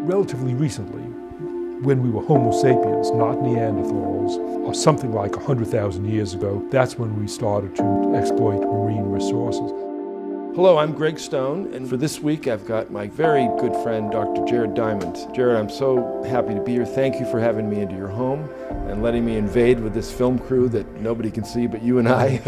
relatively recently, when we were Homo sapiens, not Neanderthals, or something like 100,000 years ago, that's when we started to exploit marine resources. Hello, I'm Greg Stone, and for this week I've got my very good friend, Dr. Jared Diamond. Jared, I'm so happy to be here. Thank you for having me into your home and letting me invade with this film crew that nobody can see but you and I.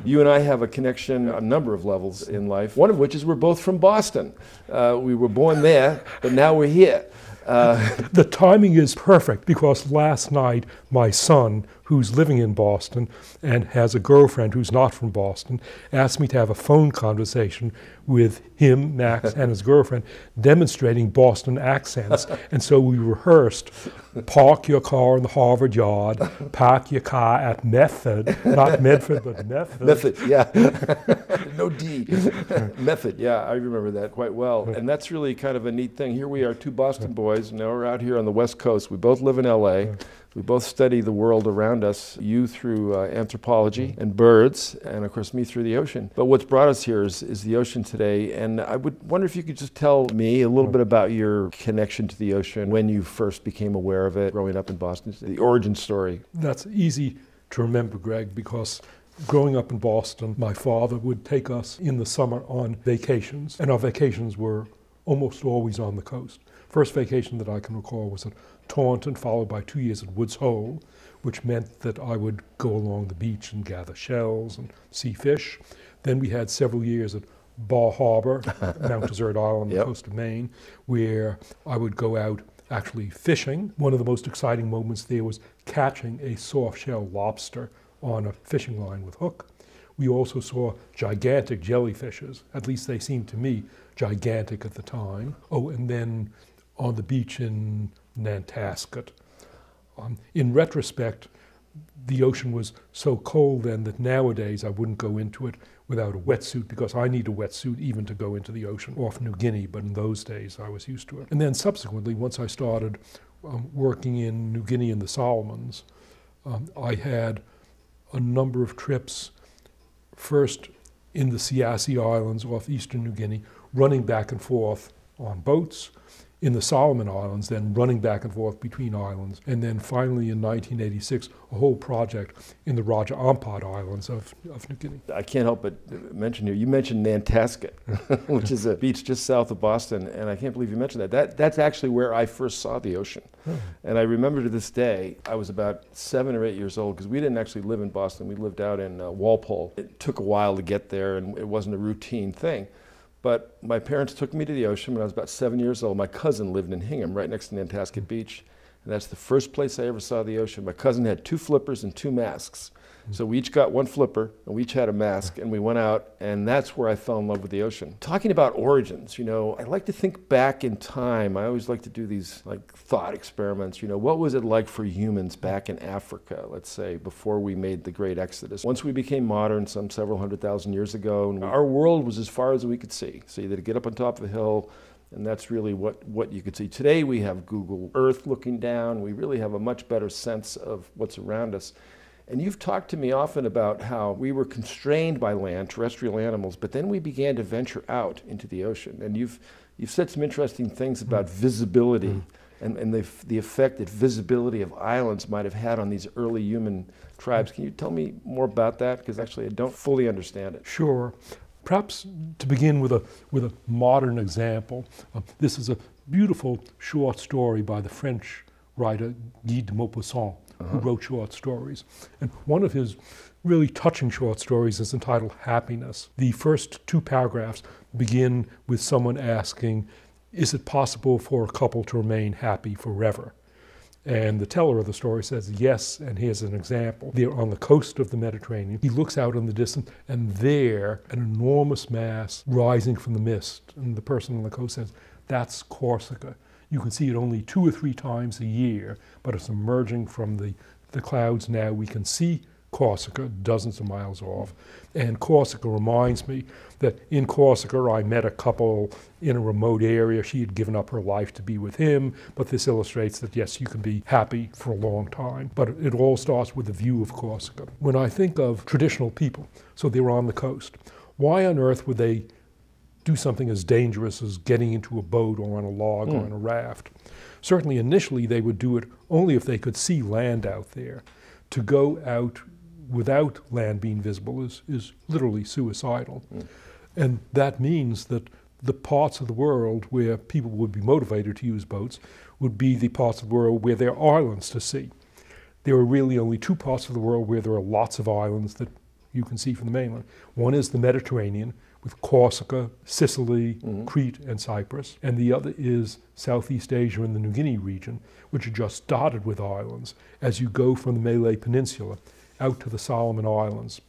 You and I have a connection on a number of levels in life, one of which is we're both from Boston. We were born there, but now we're here. The timing is perfect because last night my son, who's living in Boston and has a girlfriend who's not from Boston, asked me to have a phone conversation with him, Max, and his girlfriend, demonstrating Boston accents. And so we rehearsed, park your car in the Harvard yard, park your car at Method, not Medford, but Method. Method, yeah. No D. Method, yeah, I remember that quite well. And that's really kind of a neat thing. Here we are, two Boston boys, now we're out here on the West Coast. We both live in LA. We both study the world around us, you through anthropology and birds, and of course me through the ocean. But what's brought us here is the ocean today, and I would wonder if you could just tell me a little bit about your connection to the ocean, when you first became aware of it, growing up in Boston, the origin story. That's easy to remember, Greg, because growing up in Boston, my father would take us in the summer on vacations, and our vacations were almost always on the coast. First vacation that I can recall was at Taunton, followed by 2 years at Woods Hole, which meant that I would go along the beach and gather shells and see fish. Then we had several years at Bar Harbor, Mount Desert Island, on the coast of Maine, where I would go out actually fishing. One of the most exciting moments there was catching a soft-shell lobster on a fishing line with hook. We also saw gigantic jellyfishes, at least they seemed to me gigantic at the time. Oh, and then on the beach in Nantasket. In retrospect, the ocean was so cold then that nowadays I wouldn't go into it without a wetsuit, because I need a wetsuit even to go into the ocean off New Guinea, but in those days I was used to it. And then subsequently, once I started working in New Guinea and the Solomons, I had a number of trips, first in the Siassi Islands off eastern New Guinea, running back and forth on boats, in the Solomon Islands, then running back and forth between islands, and then finally in 1986, a whole project in the Raja Ampat Islands of New Guinea. I can't help but mention you mentioned Nantasket, which is a beach just south of Boston, and I can't believe you mentioned that. That's actually where I first saw the ocean. And I remember to this day, I was about 7 or 8 years old, because we didn't actually live in Boston, we lived out in Walpole. It took a while to get there, and it wasn't a routine thing. But my parents took me to the ocean when I was about 7 years old. My cousin lived in Hingham, right next to Nantasket Beach. And that's the first place I ever saw the ocean. My cousin had 2 flippers and 2 masks. So we each got 1 flipper, and we each had a mask, and we went out, and that's where I fell in love with the ocean. Talking about origins, you know, I like to think back in time. I always like to do these like thought experiments. You know, what was it like for humans back in Africa, let's say, before we made the great exodus? Once we became modern, some several 100,000 years ago, and our world was as far as we could see. So you had to get up on top of a hill, and that's really what you could see. Today we have Google Earth looking down. We really have a much better sense of what's around us. And you've talked to me often about how we were constrained by land, terrestrial animals, but then we began to venture out into the ocean. And you've said some interesting things about visibility and the effect that visibility of islands might have had on these early human tribes. Can you tell me more about that? Because actually I don't fully understand it. Sure. Perhaps to begin with a modern example, this is a beautiful short story by the French writer Guy de Maupassant, who wrote short stories. And one of his really touching short stories is entitled Happiness. The first 2 paragraphs begin with someone asking, is it possible for a couple to remain happy forever? And the teller of the story says yes, and here's an example. They're on the coast of the Mediterranean. He looks out in the distance, and there, an enormous mass rising from the mist. And the person on the coast says, that's Corsica. You can see it only 2 or 3 times a year, but it's emerging from the clouds now. We can see Corsica, dozens of miles off. And Corsica reminds me that in Corsica I met a couple in a remote area. She had given up her life to be with him, but this illustrates that yes, you can be happy for a long time. But it all starts with the view of Corsica. When I think of traditional people, so they were on the coast, why on earth would they do something as dangerous as getting into a boat or on a log or on a raft. Certainly initially they would do it only if they could see land out there. To go out without land being visible is literally suicidal. And that means that the parts of the world where people would be motivated to use boats would be the parts of the world where there are islands to see. There are really only two parts of the world where there are lots of islands that you can see from the mainland. One is the Mediterranean, with Corsica, Sicily, Crete, and Cyprus. And the other is Southeast Asia and the New Guinea region, which are just dotted with islands as you go from the Malay Peninsula out to the Solomon Islands,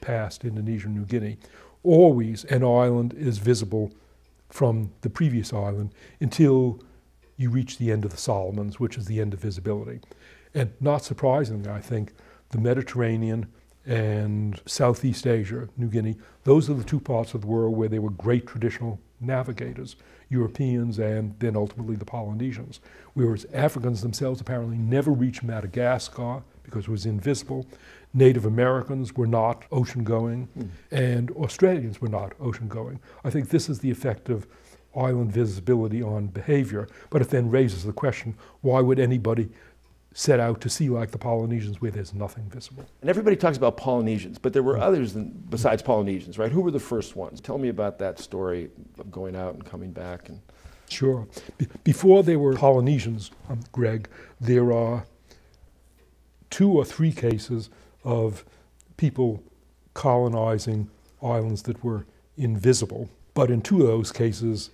past Indonesia and New Guinea. Always an island is visible from the previous island until you reach the end of the Solomons, which is the end of visibility. And not surprisingly, I think, the Mediterranean and Southeast Asia, New Guinea, those are the two parts of the world where there were great traditional navigators, Europeans and then ultimately the Polynesians. Whereas Africans themselves apparently never reached Madagascar because it was invisible. Native Americans were not ocean-going, and Australians were not ocean-going. I think this is the effect of island visibility on behavior, but it then raises the question, why would anybody set out to sea like the Polynesians where there's nothing visible? And everybody talks about Polynesians, but there were others besides Polynesians, right? Who were the first ones? Tell me about that story of going out and coming back. And Sure. Before there were Polynesians, Greg, there are 2 or 3 cases of people colonizing islands that were invisible. But in 2 of those cases,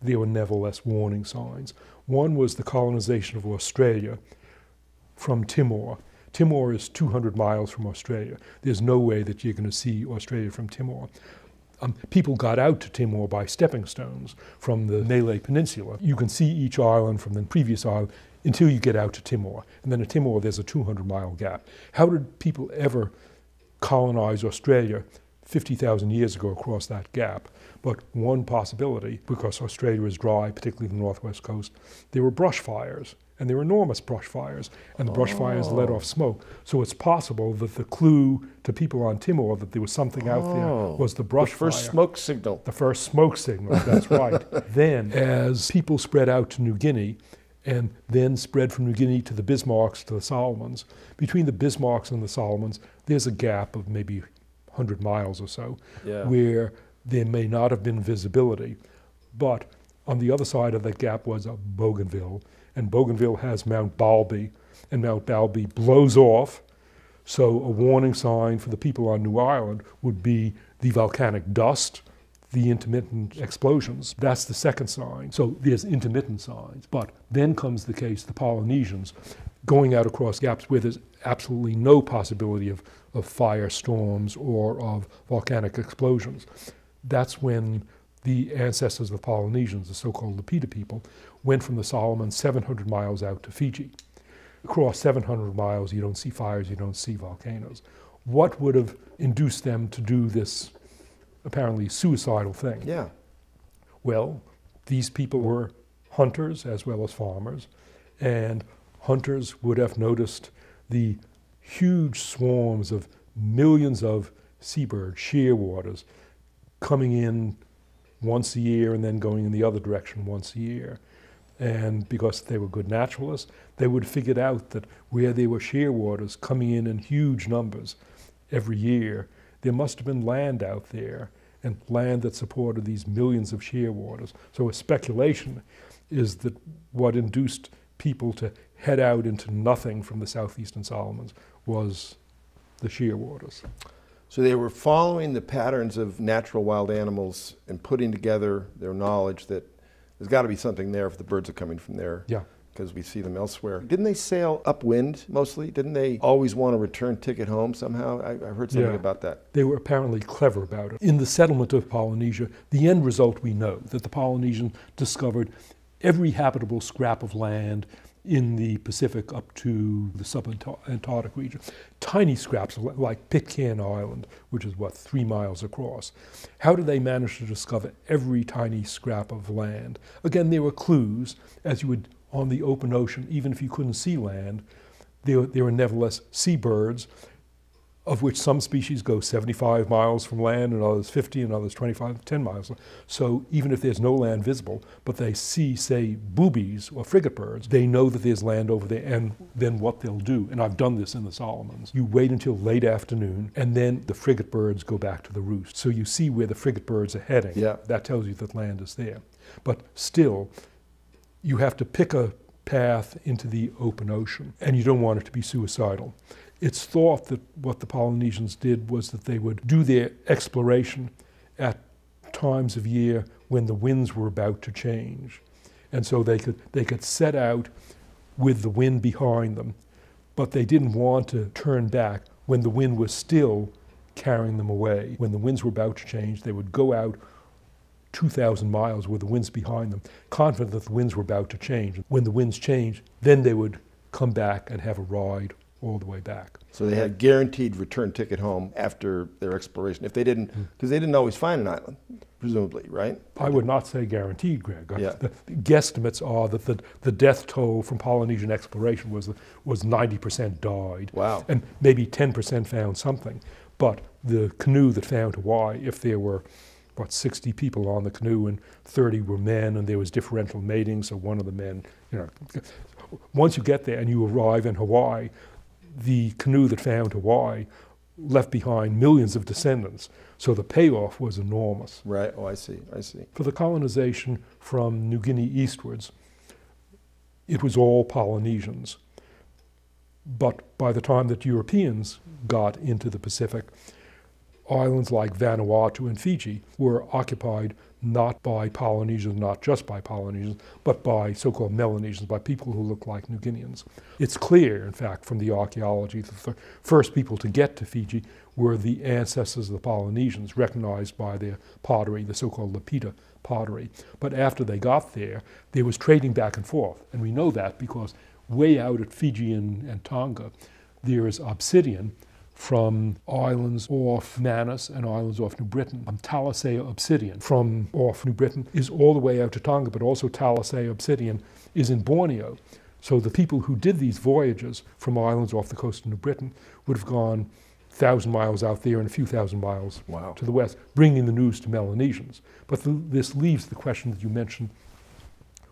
there were nevertheless warning signs. One was the colonization of Australia from Timor. Timor is 200 miles from Australia. There's no way that you're going to see Australia from Timor. People got out to Timor by stepping stones from the Malay Peninsula. You can see each island from the previous island until you get out to Timor. And then at Timor, there's a 200-mile gap. How did people ever colonize Australia 50,000 years ago across that gap? But one possibility, because Australia is dry, particularly the northwest coast, there were brush fires. And there were enormous brush fires, and the brush fires let off smoke. So it's possible that the clue to people on Timor that there was something out there was the brush fire. The first smoke signal. The first smoke signal, that's right. Then, as people spread out to New Guinea, and then spread from New Guinea to the Bismarcks to the Solomons, between the Bismarcks and the Solomons, there's a gap of maybe 100 miles or so, where there may not have been visibility. But on the other side of that gap was a Bougainville, and Bougainville has Mount Balby, and Mount Balby blows off, so a warning sign for the people on New Ireland would be the volcanic dust, the intermittent explosions. That's the second sign. So there's intermittent signs. But then comes the case, the Polynesians, going out across gaps where there's absolutely no possibility of firestorms or of volcanic explosions. That's when the ancestors of the Polynesians, the so-called Lapita people, went from the Solomons 700 miles out to Fiji. Across 700 miles, you don't see fires, you don't see volcanoes. What would have induced them to do this apparently suicidal thing? Yeah. Well, these people were hunters as well as farmers, and hunters would have noticed the huge swarms of millions of seabirds, shearwaters, coming in once a year and then going in the other direction once a year. And because they were good naturalists, they would have figured out that where there were shearwaters coming in huge numbers every year, there must have been land out there, and land that supported these millions of shearwaters. So a speculation is that what induced people to head out into nothing from the southeastern Solomons was the shearwaters. So they were following the patterns of natural wild animals and putting together their knowledge that there's got to be something there if the birds are coming from there. Yeah. Because we see them elsewhere. Didn't they sail upwind mostly? Didn't they always want a return ticket home somehow? I heard something about that. They were apparently clever about it. In the settlement of Polynesia, the end result we know, that the Polynesians discovered every habitable scrap of land in the Pacific up to the sub-Antarctic region. Tiny scraps like Pitcairn Island, which is 3 miles across. How did they manage to discover every tiny scrap of land? Again, there were clues, as you would on the open ocean, even if you couldn't see land, there were nevertheless seabirds. of which some species go 75 miles from land and others 50 and others 25, 10 miles. So even if there's no land visible, but they see, say, boobies or frigate birds, they know that there's land over there. And then what they'll do, and I've done this in the Solomons, you wait until late afternoon and then the frigate birds go back to the roost. So you see where the frigate birds are heading. Yeah. That tells you that land is there. But still, you have to pick a path into the open ocean, and you don't want it to be suicidal. It's thought that what the Polynesians did was that they would do their exploration at times of year when the winds were about to change. And so they could set out with the wind behind them, but they didn't want to turn back when the wind was still carrying them away. When the winds were about to change, they would go out 2,000 miles with the winds behind them, confident that the winds were about to change. When the winds changed, then they would come back and have a ride all the way back. So they had a guaranteed return ticket home after their exploration. If they didn't, because they didn't always find an island, presumably, right? I would not say guaranteed, Greg. Yeah. The guesstimates are that the death toll from Polynesian exploration was 90% died. Wow. And maybe 10% found something. But the canoe that found Hawaii, if there were, 60 people on the canoe and 30 were men and there was differential mating, so one of the men, once you get there and you arrive in Hawaii, the canoe that found Hawaii left behind millions of descendants. So the payoff was enormous. Right, oh, I see. For the colonization from New Guinea eastwards, it was all Polynesians. But by the time that Europeans got into the Pacific, islands like Vanuatu and Fiji were occupied not by Polynesians, not just by Polynesians, but by so-called Melanesians, by people who look like New Guineans. It's clear, in fact, from the archaeology that the first people to get to Fiji were the ancestors of the Polynesians, recognized by their pottery, the so-called Lapita pottery. But after they got there was trading back and forth. And we know that because way out at Fiji and Tonga, there is obsidian from islands off Manus and islands off New Britain. Talisay obsidian from off New Britain is all the way out to Tonga, but also Talisay obsidian is in Borneo. So the people who did these voyages from islands off the coast of New Britain would have gone 1,000 miles out there and a few thousand miles to the west, bringing the news to Melanesians. But this leaves the question that you mentioned,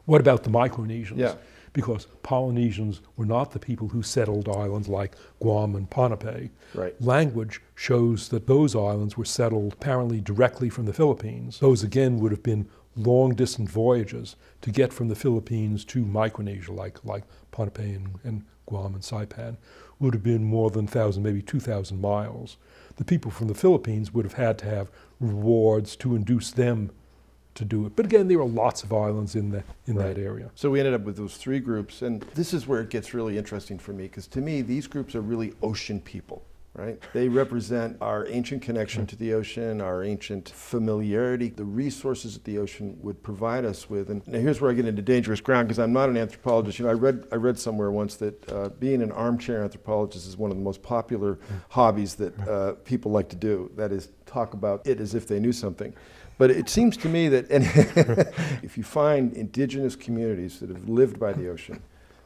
what about the Micronesians? Yeah. Because Polynesians were not the people who settled islands like Guam and Ponape. Right. Language shows that those islands were settled apparently directly from the Philippines. Those again would have been long-distance voyages to get from the Philippines to Micronesia, like Ponape and Guam and Saipan, would have been more than 1,000, maybe 2,000 miles. The people from the Philippines would have had to have rewards to induce them to do it. But again, there are lots of islands in that area. So we ended up with those three groups, and this is where it gets really interesting for me, because to me, these groups are really ocean people, right? They represent our ancient connection to the ocean, our ancient familiarity, the resources that the ocean would provide us with. And now here's where I get into dangerous ground, because I'm not an anthropologist. I read somewhere once that being an armchair anthropologist is one of the most popular hobbies that people like to do. That is, talk about it as if they knew something. But it seems to me that if you find indigenous communities that have lived by the ocean,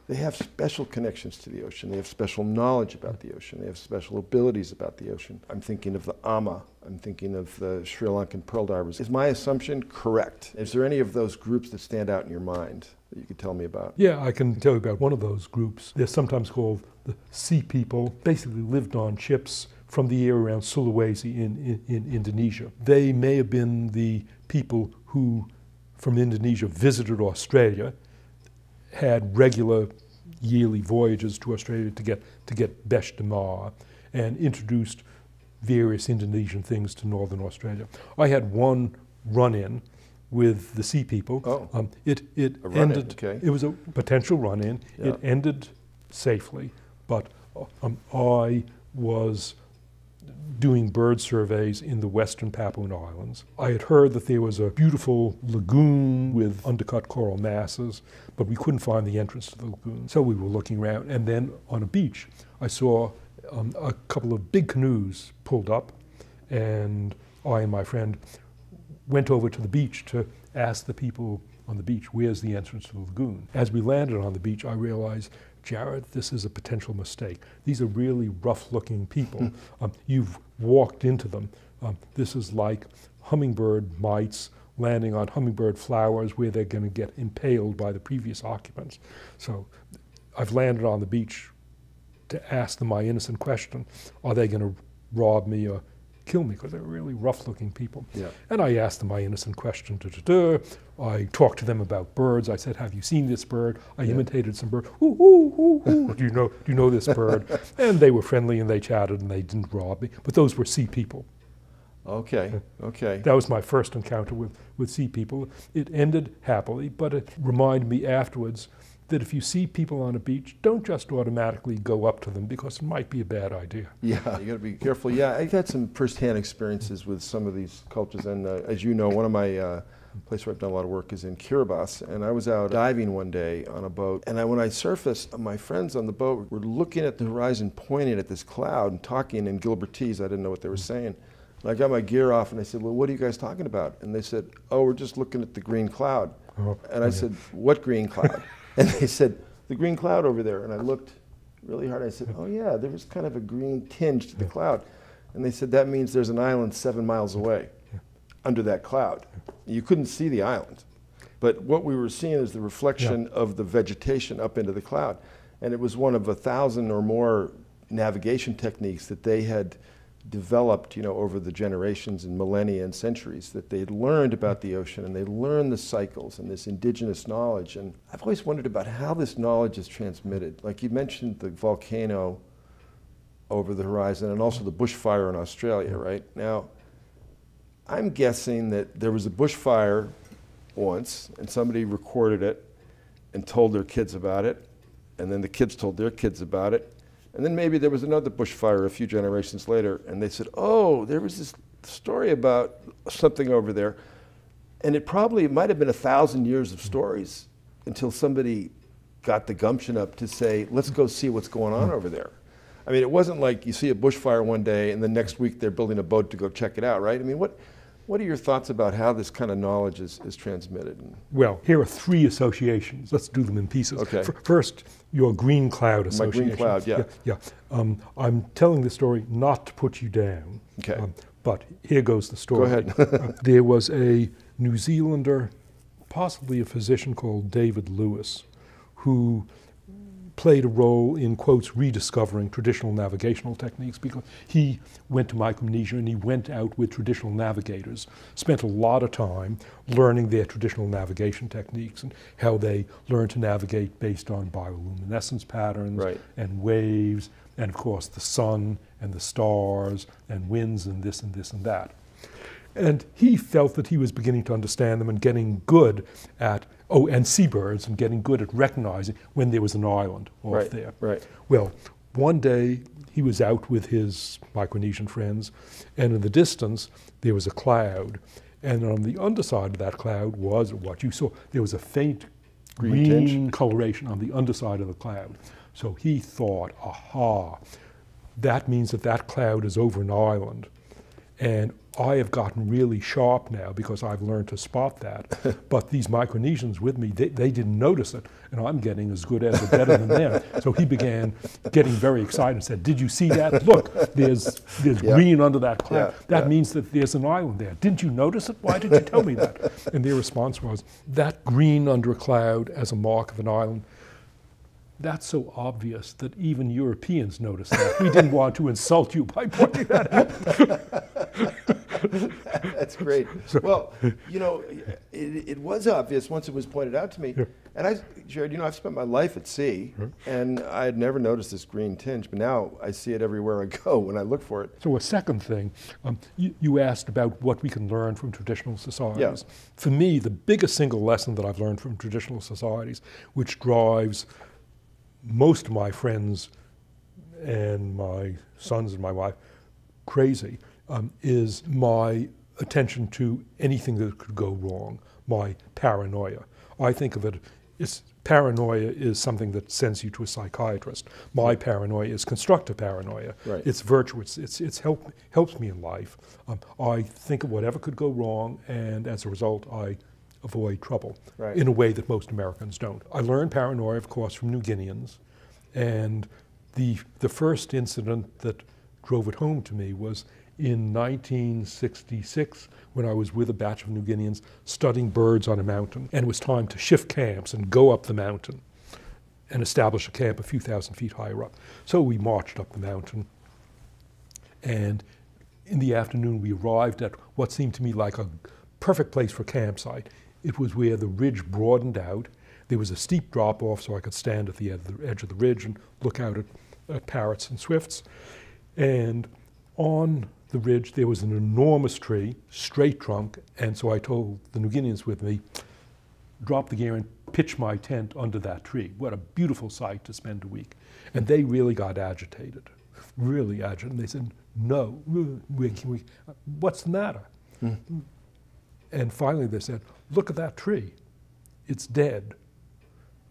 they have special connections to the ocean. They have special knowledge about the ocean. They have special abilities about the ocean. I'm thinking of the Ama. I'm thinking of the Sri Lankan pearl divers. Is my assumption correct? Is there any of those groups that stand out in your mind that you could tell me about? Yeah, I can tell you about one of those groups. They're sometimes called the Sea People. Basically lived on ships from the area around Sulawesi in Indonesia. They may have been the people who, from Indonesia, visited Australia, had regular yearly voyages to Australia to get Beche de Mar, and introduced various Indonesian things to northern Australia. I had one run-in with the Sea People. Oh. It ended. Okay. It was a potential run-in. Yeah. It ended safely, but I was doing bird surveys in the western Papuan Islands. I had heard that there was a beautiful lagoon with undercut coral masses, but we couldn't find the entrance to the lagoon. So we were looking around, and then on a beach, I saw a couple of big canoes pulled up, and I and my friend went over to the beach to ask the people on the beach, where's the entrance to the lagoon? As we landed on the beach, I realized Jared, this is a potential mistake. These are really rough-looking people. You've walked into them. This is like hummingbird mites landing on hummingbird flowers where they're going to get impaled by the previous occupants. So I've landed on the beach to ask them my innocent question, are they going to rob me or kill me? Because they're really rough-looking people. Yeah. And I asked them my innocent question. I talked to them about birds. I said, have you seen this bird? I imitated some bird. Ooh, ooh, ooh, ooh. Do you know this bird? And they were friendly and they chatted and they didn't rob me. But those were sea people. Okay, okay. That was my first encounter with sea people. It ended happily, but it reminded me afterwards that if you see people on a beach, don't just automatically go up to them because it might be a bad idea. Yeah, you got to be careful. Yeah, I've had some first-hand experiences with some of these cultures, and as you know, one of my place where I've done a lot of work is in Kiribati, and I was out diving one day on a boat, and when I surfaced, my friends on the boat were looking at the horizon, pointing at this cloud and talking in Gilbertese. I didn't know what they were saying. And I got my gear off, and I said, well, what are you guys talking about? And they said, oh, we're just looking at the green cloud. And I said, what green cloud? And they said, the green cloud over there. And I looked really hard. I said, oh yeah, there was kind of a green tinge to the cloud. And they said, that means there's an island 7 miles away under that cloud. You couldn't see the island. But what we were seeing is the reflection of the vegetation up into the cloud. And it was one of 1,000 or more navigation techniques that they had developed, over the generations and millennia and centuries, that they'd learned about the ocean, and they learned the cycles and this indigenous knowledge. And I've always wondered about how this knowledge is transmitted. Like you mentioned the volcano over the horizon and also the bushfire in Australia, right? Now, I'm guessing that there was a bushfire once and somebody recorded it and told their kids about it, and then the kids told their kids about it. And then maybe there was another bushfire a few generations later, and they said, oh, there was this story about something over there. And it might have been 1,000 years of stories until somebody got the gumption up to say, let's go see what's going on over there. I mean, it wasn't like you see a bushfire one day and the next week they're building a boat to go check it out, right? I mean, what are your thoughts about how this kind of knowledge is transmitted? Well, here are 3 associations. Let's do them in pieces. Okay. First, your green cloud association. My green cloud, yeah. Yeah. I'm telling this story not to put you down. Okay. But here goes the story. Go ahead. There was a New Zealander, possibly a physician called David Lewis, who played a role in, quotes, rediscovering traditional navigational techniques, because he went to Micronesia and he went out with traditional navigators, spent a lot of time learning their traditional navigation techniques and how they learned to navigate based on bioluminescence patterns and waves, and of course the sun and the stars and winds and this and this and that. And he felt that he was beginning to understand them and getting good at, and seabirds, and getting good at recognizing when there was an island off there. Right. Well, one day he was out with his Micronesian friends, and in the distance there was a cloud, and on the underside of that cloud was what you saw. There was a faint green coloration on the underside of the cloud. So he thought, aha, that means that cloud is over an island. And I have gotten really sharp now because I've learned to spot that. But these Micronesians with me, they didn't notice it, and I'm getting as good as or better than them. So he began getting very excited and said, did you see that? Look, there's green under that cloud. That means that there's an island there. Didn't you notice it? Why did you tell me that? And their response was, that green under a cloud as a mark of an island, that's so obvious that even Europeans noticed that. We didn't want to insult you by pointing that out. That's great. Well, it was obvious once it was pointed out to me. And Jared, I've spent my life at sea, and I had never noticed this green tinge, but now I see it everywhere I go when I look for it. So a second thing, you asked about what we can learn from traditional societies. Yeah. For me, the biggest single lesson that I've learned from traditional societies, which drives most of my friends and my sons and my wife crazy, is my attention to anything that could go wrong, my paranoia. I think of it, paranoia is something that sends you to a psychiatrist. My paranoia is constructive paranoia. Right. It's virtuous, it's helps me in life. I think of whatever could go wrong, and as a result, I avoid trouble in a way that most Americans don't. I learned paranoia, of course, from New Guineans, And the first incident that drove it home to me was in 1966, when I was with a batch of New Guineans studying birds on a mountain, and it was time to shift camps and go up the mountain and establish a camp a few thousand feet higher up. So we marched up the mountain, and in the afternoon we arrived at what seemed to me like a perfect place for a campsite. It was where the ridge broadened out. There was a steep drop-off, so I could stand at the edge of the ridge and look out at parrots and swifts. And on the ridge there was an enormous tree, straight trunk, and so I told the New Guineans with me, drop the gear and pitch my tent under that tree. What a beautiful sight to spend a week. And they really got agitated, really agitated. And they said, no, what's the matter? Mm. And finally they said, look at that tree. It's dead.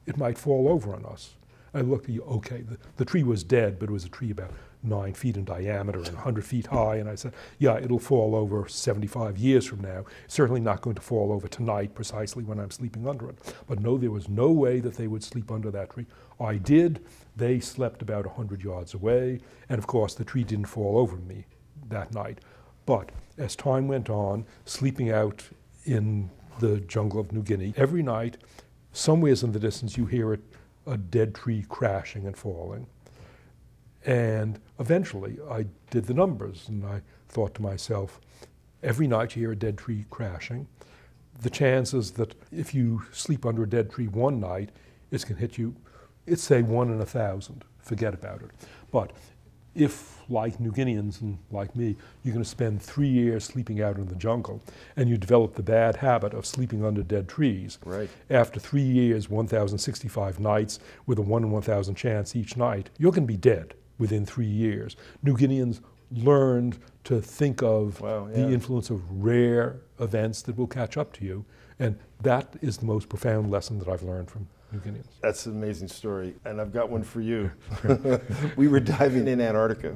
It might fall over on us. I looked at you, okay, the tree was dead, but it was a tree about 9 feet in diameter and 100 feet high. And I said, yeah, it'll fall over 75 years from now. It's certainly not going to fall over tonight, precisely when I'm sleeping under it. But no, there was no way that they would sleep under that tree. I did. They slept about 100 yards away. And of course, the tree didn't fall over me that night. But as time went on, sleeping out in the jungle of New Guinea, every night, somewhere in the distance, you hear a dead tree crashing and falling. And eventually I did the numbers, and I thought to myself, every night you hear a dead tree crashing. The chances that if you sleep under a dead tree one night, it's going to hit you, it's say 1 in 1,000, forget about it. But if, like New Guineans and like me, you're going to spend 3 years sleeping out in the jungle, and you develop the bad habit of sleeping under dead trees, right. After 3 years, 1,065 nights, with a 1 in 1,000 chance each night, you're going to be dead within 3 years. New Guineans learned to think of the influence of rare events that will catch up to you, and that is the most profound lesson that I've learned from New Guineans. That's an amazing story, and I've got one for you. We were diving in Antarctica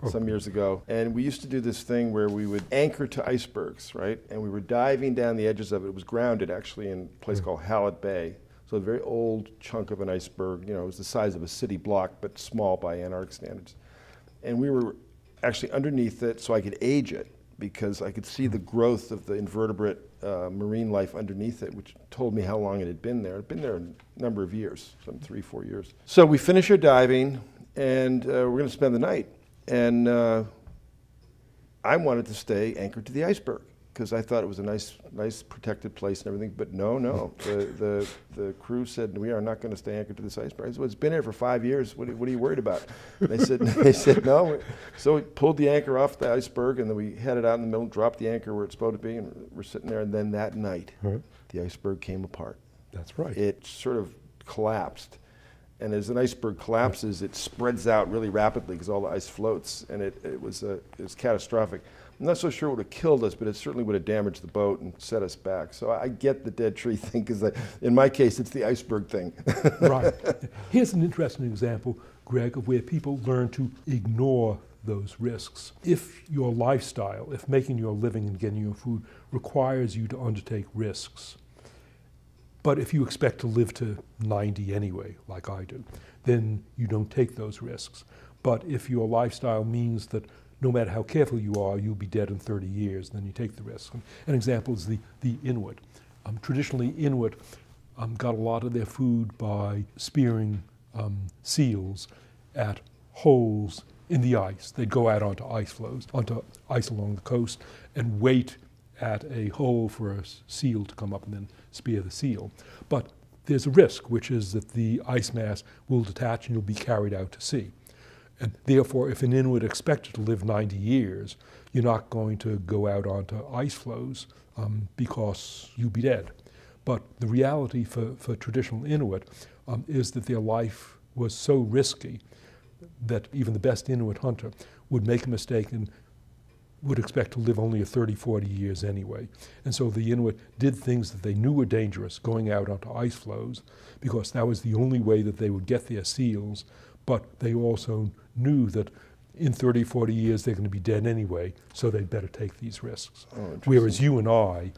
some years ago, and we used to do this thing where we would anchor to icebergs, right? And we were diving down the edges of it. It was grounded actually in a place called Hallett Bay. So a very old chunk of an iceberg, you know, it was the size of a city block, but small by Antarctic standards. And we were actually underneath it so I could age it, because I could see the growth of the invertebrate marine life underneath it, which told me how long it had been there. It had been there a number of years, some 3-4 years. So we finish our diving, and we're going to spend the night. And I wanted to stay anchored to the iceberg, because I thought it was a nice protected place and everything. But no. The crew said, we are not going to stay anchored to this iceberg. I said, well, it's been there for 5 years. What are you worried about? They said no. So we pulled the anchor off the iceberg, and then we headed out in the middle, dropped the anchor where it's supposed to be, and we're sitting there. And then that night, the iceberg came apart. That's right. It sort of collapsed. And as an iceberg collapses, it spreads out really rapidly because all the ice floats, and it was catastrophic. I'm not so sure it would have killed us, but it certainly would have damaged the boat and set us back. So I get the dead tree thing, because in my case, it's the iceberg thing. Right. Here's an interesting example, Greg, of where people learn to ignore those risks. If your lifestyle, if making your living and getting your food requires you to undertake risks, but if you expect to live to 90 anyway, like I do, then you don't take those risks. But if your lifestyle means that no matter how careful you are, you'll be dead in 30 years, then you take the risk. An example is the Inuit. Traditionally, Inuit got a lot of their food by spearing seals at holes in the ice. They'd go out onto ice floes, onto ice along the coast, and wait at a hole for a seal to come up and then spear the seal. But there's a risk, which is that the ice mass will detach and you'll be carried out to sea. And therefore, if an Inuit expected to live 90 years, you're not going to go out onto ice floes because you'll be dead. But the reality for traditional Inuit is that their life was so risky that even the best Inuit hunter would make a mistake and would expect to live only 30, 40 years anyway. And so the Inuit did things that they knew were dangerous, going out onto ice floes, because that was the only way that they would get their seals. But they also knew that in 30, 40 years they're going to be dead anyway, so they'd better take these risks. Oh, whereas you and I,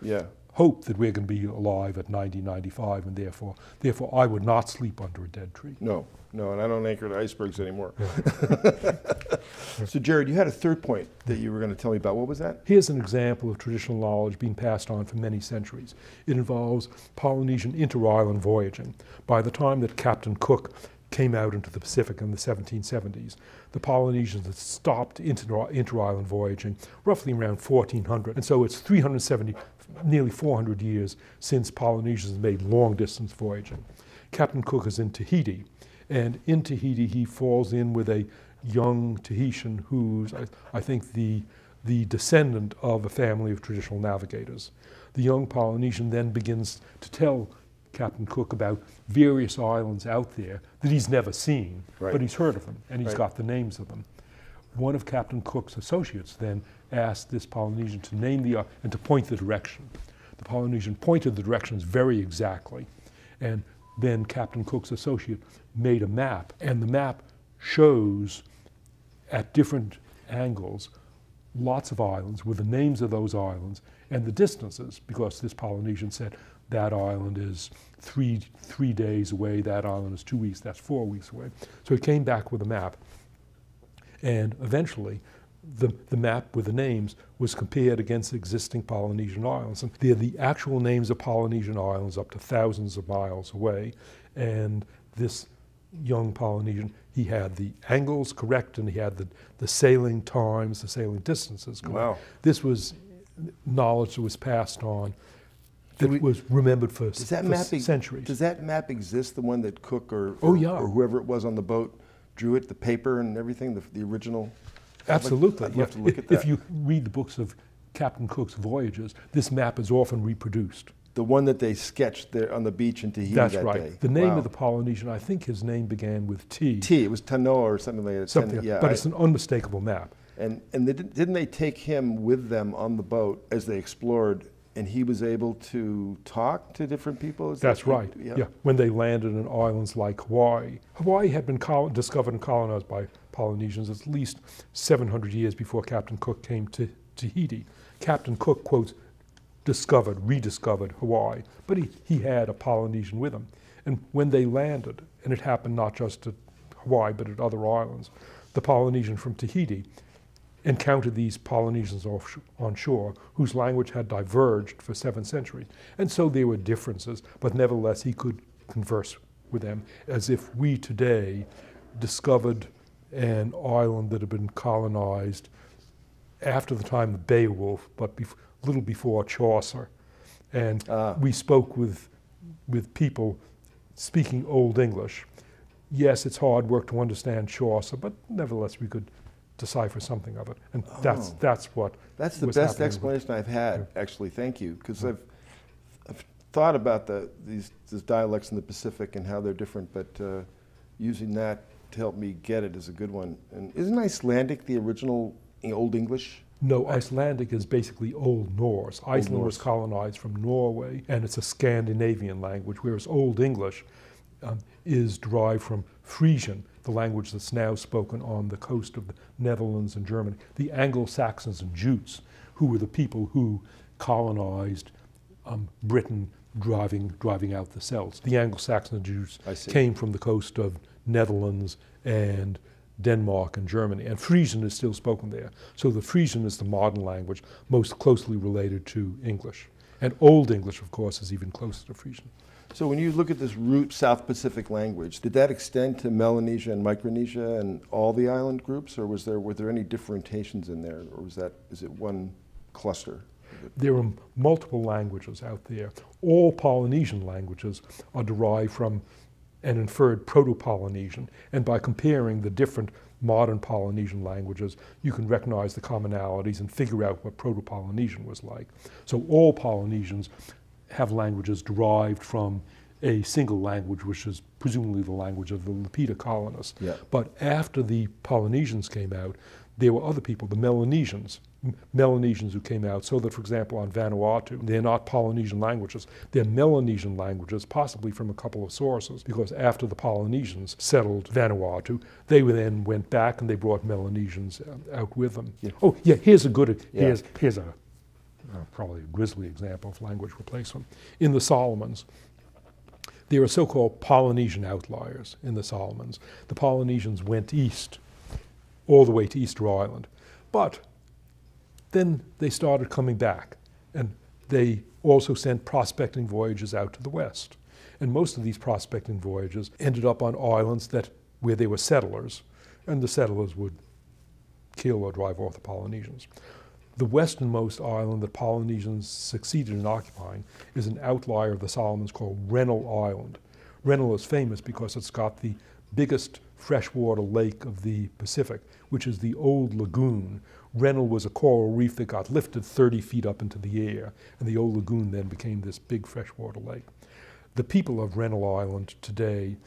hope that we're going to be alive at 90, 95, and therefore I would not sleep under a dead tree. No, and I don't anchor to icebergs anymore. So Jared, you had a third point that you were going to tell me about. What was that? Here's an example of traditional knowledge being passed on for many centuries. It involves Polynesian inter-island voyaging. By the time that Captain Cook came out into the Pacific in the 1770s, the Polynesians had stopped inter-island voyaging roughly around 1400. And so it's 370, nearly 400 years since Polynesians made long-distance voyaging. Captain Cook is in Tahiti, and in Tahiti he falls in with a young Tahitian who's, I think, the descendant of a family of traditional navigators. The young Polynesian then begins to tell Captain Cook about various islands out there that he's never seen, but he's heard of them, and he's got the names of them. One of Captain Cook's associates then asked this Polynesian to name the island and to point the direction. The Polynesian pointed the directions very exactly, and then Captain Cook's associate made a map, and the map shows at different angles lots of islands with the names of those islands and the distances, because this Polynesian said that island is three days away, that island is 2 weeks, that's 4 weeks away. So he came back with a map, and eventually the map with the names was compared against existing Polynesian islands. And they're the actual names of Polynesian islands up to thousands of miles away. And this young Polynesian, he had the angles correct, and he had the sailing times, the sailing distances correct. Wow. This was knowledge that was passed on, that was remembered for centuries. Does that map exist, the one that Cook or whoever it was on the boat drew it, the paper and everything, the original? Absolutely. I'd love to look at that. If you read the books of Captain Cook's voyages, this map is often reproduced. The one that they sketched there on the beach in Tahiti that day. Right. The name of the Polynesian, I think his name began with T. It was Tanoa or something like that. Something, but it's an unmistakable map. And didn't they take him with them on the boat as they explored, and he was able to talk to different people? That's right. Yeah. When they landed in islands like Hawaii. Hawaii had been discovered and colonized by Polynesians at least 700 years before Captain Cook came to Tahiti. Captain Cook, quotes, rediscovered Hawaii, but he had a Polynesian with him. And when they landed, and it happened not just at Hawaii but at other islands, the Polynesian from Tahiti encountered these Polynesians on shore whose language had diverged for 7 centuries. And so there were differences, but nevertheless he could converse with them as if we today discovered an island that had been colonized after the time of Beowulf, but a little before Chaucer. And we spoke with people speaking Old English. Yes, it's hard work to understand Chaucer, but nevertheless we could decipher something of it. And that's the best explanation I've had, actually. Thank you, because I've thought about these dialects in the Pacific and how they're different, but using that to help me get it is a good one. And isn't Icelandic the original Old English? No, Icelandic is basically Old Norse. Iceland was colonized from Norway, and it's a Scandinavian language, whereas Old English is derived from Frisian, the language that's now spoken on the coast of the Netherlands and Germany. The Anglo-Saxons and Jutes, who were the people who colonized Britain, driving out the Celts. The Anglo-Saxons and Jutes came from the coast of Netherlands and Denmark and Germany, and Frisian is still spoken there. So the Frisian is the modern language most closely related to English. And Old English, of course, is even closer to Frisian. So when you look at this root South Pacific language, did that extend to Melanesia and Micronesia and all the island groups, or were there any differentiations in there, or is it one cluster? There are multiple languages out there. All Polynesian languages are derived from an inferred Proto-Polynesian, and by comparing the different modern Polynesian languages, you can recognize the commonalities and figure out what Proto-Polynesian was like. So all Polynesians have languages derived from a single language, which is presumably the language of the Lapita colonists. Yeah. But after the Polynesians came out, there were other people, the Melanesians who came out, so that, for example, on Vanuatu, they're not Polynesian languages. They're Melanesian languages, possibly from a couple of sources, because after the Polynesians settled Vanuatu, they then went back and they brought Melanesians out with them. Yeah. Oh, yeah, here's a probably a grisly example of language replacement. In the Solomons, there are so-called Polynesian outliers in the Solomons. The Polynesians went east, all the way to Easter Island. But then they started coming back, and they also sent prospecting voyages out to the west. And most of these prospecting voyages ended up on islands where there were settlers, and the settlers would kill or drive off the Polynesians. The westernmost island that Polynesians succeeded in occupying is an outlier of the Solomons called Rennell Island. Rennell is famous because it's got the biggest freshwater lake of the Pacific, which is the Old Lagoon. Rennell was a coral reef that got lifted 30 feet up into the air, and the Old Lagoon then became this big freshwater lake. The people of Rennell Island today,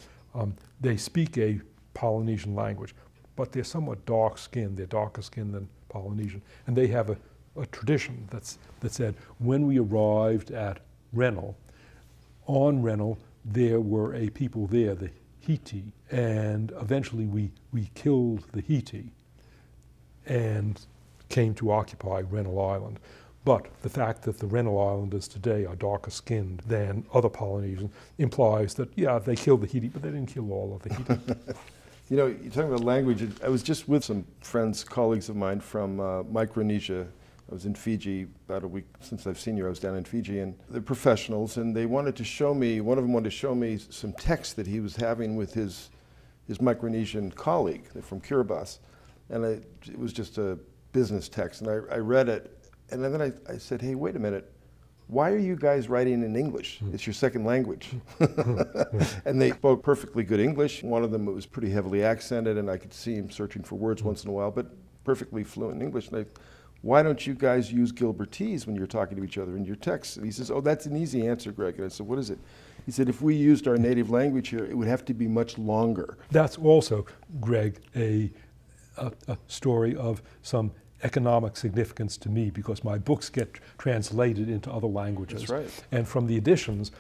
they speak a Polynesian language, but they're somewhat dark-skinned. They're darker skinned than Polynesian. And they have a tradition that said, when we arrived at Rennell, on Rennell, there were a people there, the Hiti, and eventually we killed the Hiti and came to occupy Rennell Island. But the fact that the Rennell Islanders today are darker skinned than other Polynesians implies that, yeah, they killed the Hiti, but they didn't kill all of the Hiti. You know, you're talking about language. I was just with some friends, colleagues of mine from Micronesia. I was in Fiji about a week since I've seen you. I was down in Fiji, and they're professionals, and they wanted to show me, one of them wanted to show me some text that he was having with his Micronesian colleague from Kiribati. And it was just a business text, and I read it, and then I said, hey, wait a minute. Why are you guys writing in English? It's your second language. And they spoke perfectly good English. One of them was pretty heavily accented, and I could see him searching for words once in a while, but perfectly fluent in English. And why don't you guys use Gilbertese when you're talking to each other in your texts? And he says, oh, that's an easy answer, Greg. And I said, what is it? He said, if we used our native language here, it would have to be much longer. That's also, Greg, a story of some economic significance to me, because my books get translated into other languages. That's right. And from the editions,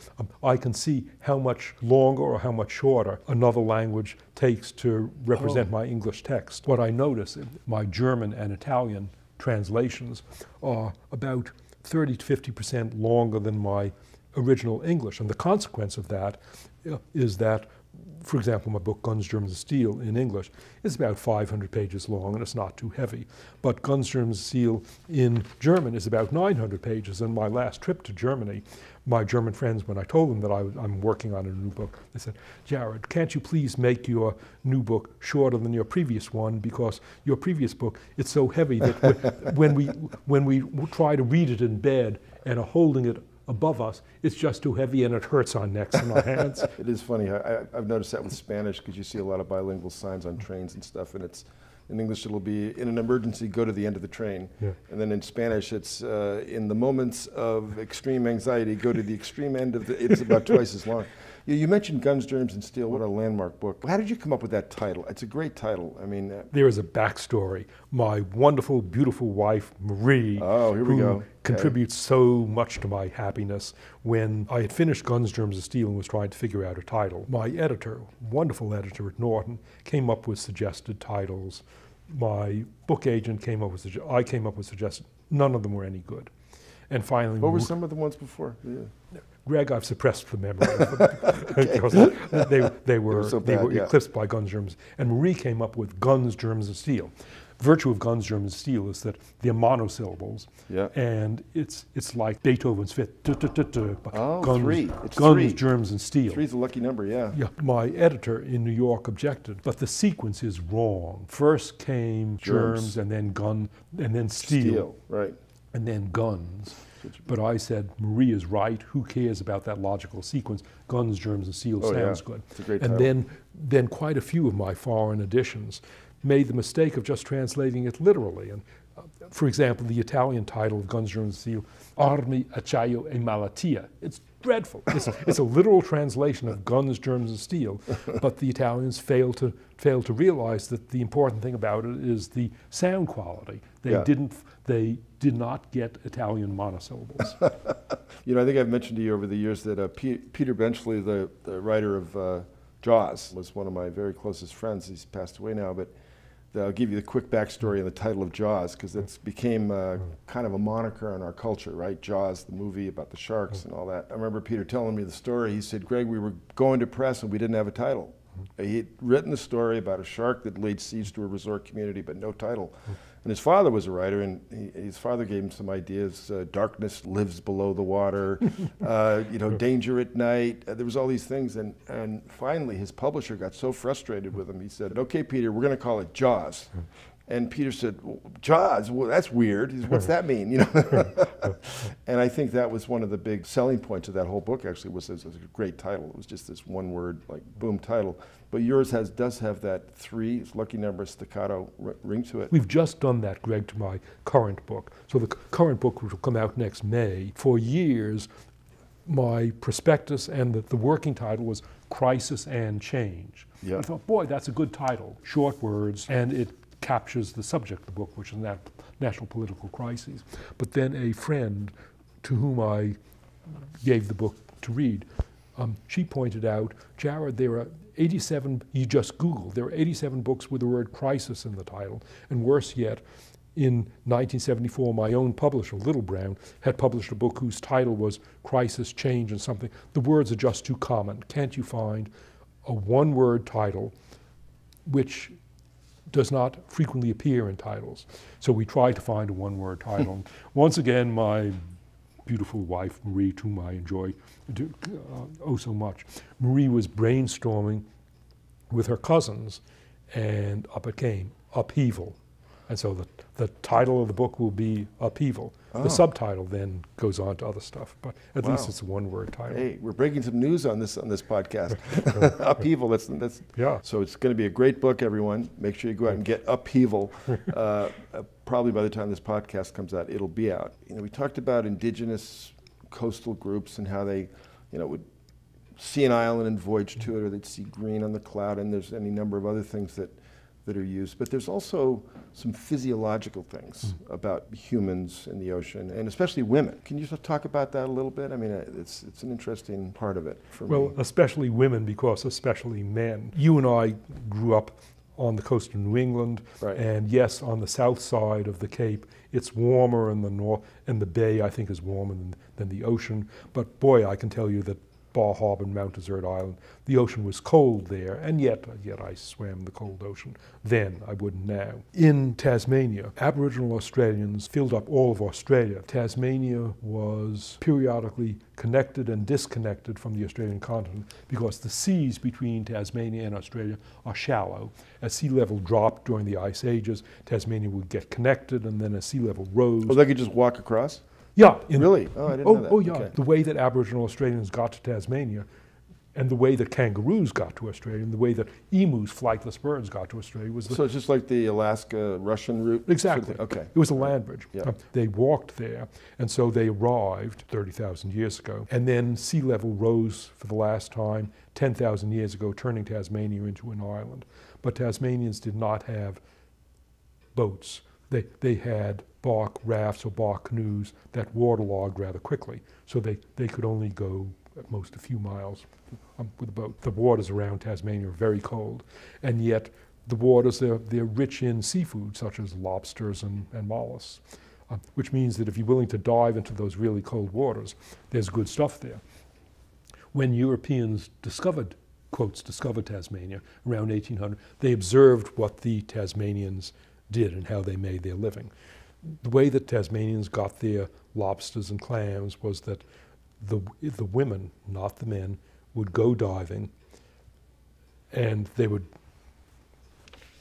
I can see how much longer or how much shorter another language takes to represent my English text. What I notice in my German and Italian translations are about 30 to 50% longer than my original English. And the consequence of that is that, for example, my book, Guns, Germs, and Steel, in English, is about 500 pages long, and it's not too heavy. But Guns, Germs, and Steel in German is about 900 pages. And my last trip to Germany, my German friends, when I told them that I'm working on a new book, they said, Jared, can't you please make your new book shorter than your previous one, because your previous book, it's so heavy that when we try to read it in bed and are holding it above us, it's just too heavy and it hurts our necks and our hands. It is funny. I've noticed that with Spanish, because you see a lot of bilingual signs on trains and stuff, and it's in English it'll be, in an emergency, go to the end of the train. Yeah. And then in Spanish it's, in the moments of extreme anxiety, go to the extreme end of the, it's about twice as long. You mentioned Guns, Germs, and Steel. What a landmark book. How did you come up with that title? It's a great title. I mean, there is a backstory. My wonderful, beautiful wife, Marie, who contributes so much to my happiness. When I had finished Guns, Germs, and Steel and was trying to figure out a title, my editor, wonderful editor at Norton, came up with suggested titles. My book agent came up with I came up with suggested. None of them were any good. And finally, what were some of the ones before? Yeah. Greg, I've suppressed the memory because they were eclipsed by Guns, Germs. And Marie came up with Guns, Germs, and Steel. The virtue of Guns, Germs, and Steel is that they're monosyllables, and it's like Beethoven's Fifth. Guns, Germs, and Steel. Three's a lucky number, yeah. Yeah. My editor in New York objected, but the sequence is wrong. First came Germs, and then Gun, and then Steel. Right. And then Guns. But I said, Marie is right. Who cares about that logical sequence? Guns, Germs, and Steel sounds good. It's a great and title. then quite a few of my foreign editions made the mistake of just translating it literally. And for example, the Italian title of Guns, Germs, and Steel, Armi, Acciaio e Malattia. It's dreadful. It's a literal translation of Guns, Germs, and Steel, but the Italians failed to realize that the important thing about it is the sound quality. They did not get Italian monosyllables. You know, I think I've mentioned to you over the years that Peter Benchley, the writer of Jaws, was one of my very closest friends. He's passed away now, but I'll give you the quick backstory on the title of Jaws, because it's became kind of a moniker in our culture, right? Jaws, the movie about the sharks and all that. I remember Peter telling me the story. He said, Greg, we were going to press and we didn't have a title. He'd written the story about a shark that laid siege to a resort community, but no title. And his father was a writer, and his father gave him some ideas. Darkness lives below the water, danger at night. There was all these things, and finally his publisher got so frustrated with him, he said, okay, Peter, we're going to call it Jaws. And Peter said, well, Jaws? Well, that's weird. He said, what's that mean? And I think that was one of the big selling points of that whole book, actually, was a great title. It was just this one word, like, boom, title. But yours does have that lucky number staccato ring to it. We've just done that, Greg, to my current book. So the current book, which will come out next May, for years, my prospectus and the working title was Crisis and Change. I thought, boy, that's a good title. Short words, and it captures the subject of the book, which is national political crises. But then a friend to whom I gave the book to read, she pointed out, Jared, there are 87, you just Google, there are 87 books with the word crisis in the title, and worse yet, in 1974, my own publisher, Little Brown, had published a book whose title was Crisis, Change, and something. The words are just too common. Can't you find a one-word title which does not frequently appear in titles? So we tried to find a one-word title. Once again, my beautiful wife, Marie, to whom I enjoy so much, Marie was brainstorming with her cousins, and up it came, Upheaval. And so the title of the book will be Upheaval. The subtitle then goes on to other stuff, but at least it's a one-word title. Hey, we're breaking some news on this podcast. Upheaval, that's yeah. So it's going to be a great book, everyone. Make sure you go out and get Upheaval. Probably by the time this podcast comes out, it'll be out. We talked about indigenous coastal groups and how they, would see an island and voyage to it, or they'd see green on the cloud, and there's any number of other things that are used. But there's also some physiological things about humans in the ocean, and especially women. Can you talk about that a little bit? I mean, it's an interesting part of it for me. Well, especially women, because especially men. You and I grew up on the coast of New England, right. And yes, on the south side of the Cape, it's warmer in the north, and the bay, I think, is warmer than the ocean. But boy, I can tell you that Bar Harbor and Mount Desert Island, the ocean was cold there, and yet I swam the cold ocean then. I wouldn't now. In Tasmania, Aboriginal Australians filled up all of Australia. Tasmania was periodically connected and disconnected from the Australian continent because the seas between Tasmania and Australia are shallow. As sea level dropped during the ice ages, Tasmania would get connected, and then as sea level rose. Oh, they could just walk across? Yeah. Really? Oh, I didn't know that. Oh, yeah. Okay. The way that Aboriginal Australians got to Tasmania, and the way that kangaroos got to Australia, and the way that emus, flightless birds, got to Australia was So it's just like the Alaska-Russian route? Exactly. Okay. It was a land bridge. Yeah. They walked there, and so they arrived 30,000 years ago. And then sea level rose for the last time 10,000 years ago, turning Tasmania into an island. But Tasmanians did not have boats. They had bark rafts or bark canoes that waterlogged rather quickly. So they could only go at most a few miles with a boat. The waters around Tasmania are very cold, and yet the waters, they're rich in seafood such as lobsters and mollusks, which means that if you're willing to dive into those really cold waters, there's good stuff there. When Europeans discovered Tasmania around 1800, they observed what the Tasmanians did and how they made their living. The way that Tasmanians got their lobsters and clams was that the women, not the men, would go diving, and they would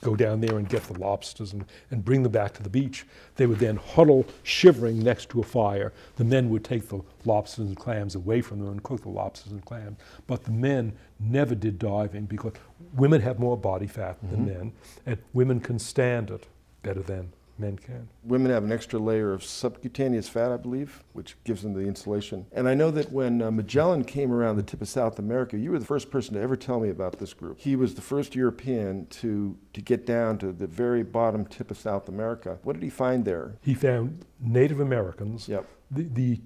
go down there and get the lobsters and bring them back to the beach. They would then huddle shivering next to a fire. The men would take the lobsters and clams away from them and cook the lobsters and clams. But the men never did diving because women have more body fat than men, and women can stand it better than men can. Women have an extra layer of subcutaneous fat, I believe, which gives them the insulation. And I know that when Magellan came around the tip of South America, you were the first person to ever tell me about this group. He was the first European to get down to the very bottom tip of South America. What did he find there? He found Native Americans, Yep. the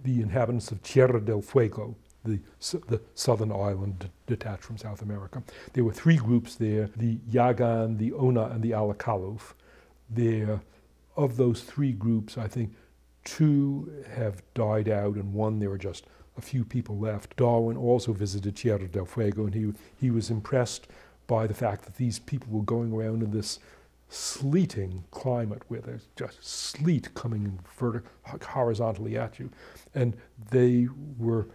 inhabitants of Tierra del Fuego, the southern island detached from South America. There were three groups there, the Yagan, the Ona, and the Alakalof. Of those three groups, I think two have died out, and one there are just a few people left. Darwin also visited Tierra del Fuego, and he was impressed by the fact that these people were going around in this sleeting climate where there's just sleet coming horizontally at you. And they were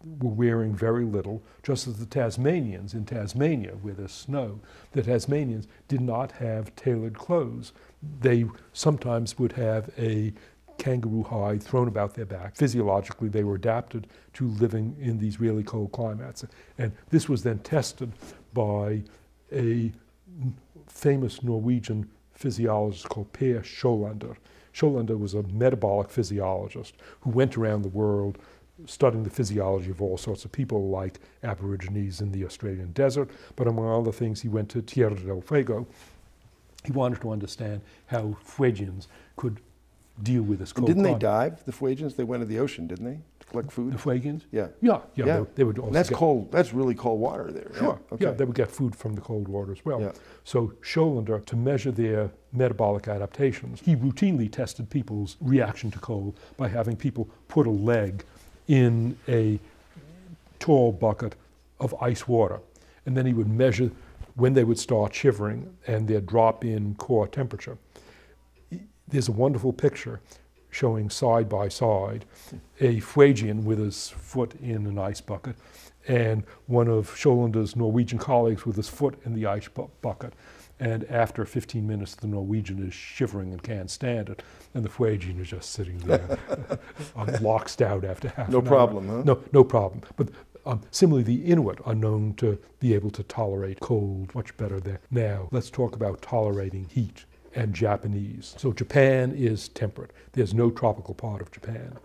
wearing very little, just as the Tasmanians in Tasmania, where there's snow, the Tasmanians did not have tailored clothes. They sometimes would have a kangaroo hide thrown about their back. Physiologically, they were adapted to living in these really cold climates. And this was then tested by a famous Norwegian physiologist called Per Sjolander. Sjolander was a metabolic physiologist who went around the world studying the physiology of all sorts of people, like Aborigines in the Australian desert. But among other things, he went to Tierra del Fuego. He wanted to understand how Fuegians could deal with this cold climate. Didn't they dive, the Fuegians? They went to the ocean, didn't they, to collect food? The Fuegians? Yeah. Yeah. They would also that's cold. That's really cold water there. Sure. Yeah. Okay. Yeah, they would get food from the cold water as well. Yeah. So Sjolander, to measure their metabolic adaptations, he routinely tested people's reaction to cold by having people put a leg in a tall bucket of ice water. And then he would measure when they would start shivering and their drop in core temperature. There's a wonderful picture showing side by side a Fuegian with his foot in an ice bucket and one of Sjolander's Norwegian colleagues with his foot in the ice bucket. And after 15 minutes, the Norwegian is shivering and can't stand it, and the Fuegian is just sitting there, locked out after half an hour. No problem, huh? No problem. But similarly, the Inuit are known to be able to tolerate cold much better there. Now, let's talk about tolerating heat and Japanese. So Japan is temperate. There's no tropical part of Japan.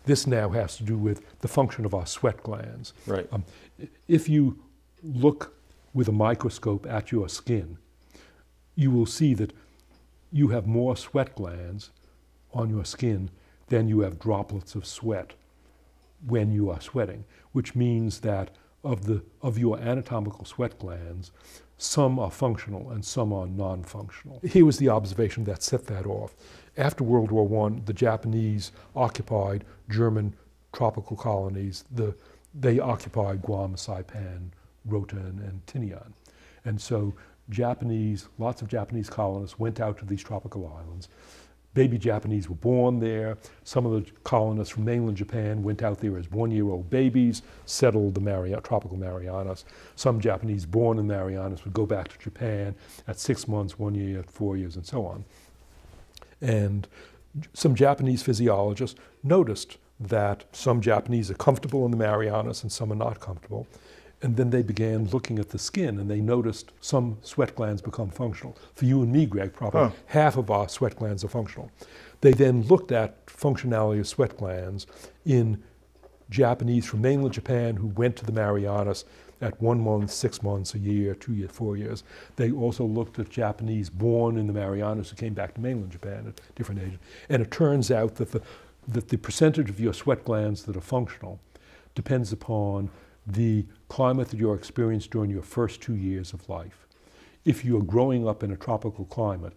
This now has to do with the function of our sweat glands. Right. If you look with a microscope at your skin, you will see that you have more sweat glands on your skin than you have droplets of sweat when you are sweating, which means that of your anatomical sweat glands, some are functional and some are non-functional. Here was the observation that set that off. After World War I, the Japanese occupied German tropical colonies. They occupied Guam, Saipan, Rotan, and Tinian. And so lots of Japanese colonists went out to these tropical islands. Baby Japanese were born there. Some of the colonists from mainland Japan went out there as one-year-old babies, settled the tropical Marianas. Some Japanese born in Marianas would go back to Japan at 6 months, 1 year, 4 years, and so on. And some Japanese physiologists noticed that some Japanese are comfortable in the Marianas and some are not comfortable. And then they began looking at the skin, and they noticed some sweat glands become functional. For you and me, Greg, probably half of our sweat glands are functional. They then looked at functionality of sweat glands in Japanese from mainland Japan who went to the Marianas at 1 month, 6 months, a year, 2 years, 4 years. They also looked at Japanese born in the Marianas who came back to mainland Japan at different ages. And it turns out that the percentage of your sweat glands that are functional depends upon the climate that you're experiencing during your first 2 years of life. If you're growing up in a tropical climate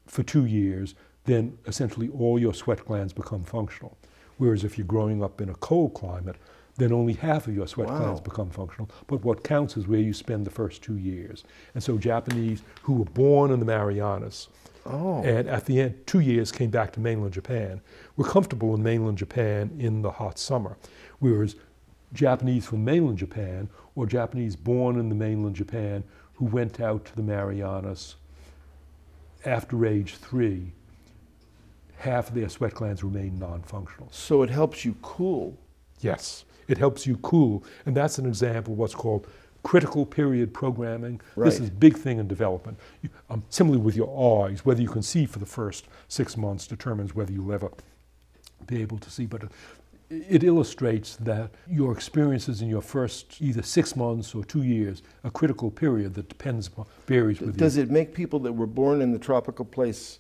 for 2 years, then essentially all your sweat glands become functional. Whereas if you're growing up in a cold climate, then only half of your sweat glands become functional. But what counts is where you spend the first 2 years. And so Japanese who were born in the Marianas and at the end, 2 years came back to mainland Japan, were comfortable in mainland Japan in the hot summer. Whereas Japanese from mainland Japan or Japanese born in the mainland Japan who went out to the Marianas after age 3, half of their sweat glands remain non-functional. So it helps you cool. Yes, it helps you cool. And that's an example of what's called critical period programming. Right. This is a big thing in development. Similarly with your eyes, whether you can see for the first 6 months determines whether you'll ever be able to see. But it illustrates that your experiences in your first either 6 months or 2 years, a critical period that varies with you. Does it make people that were born in the tropical place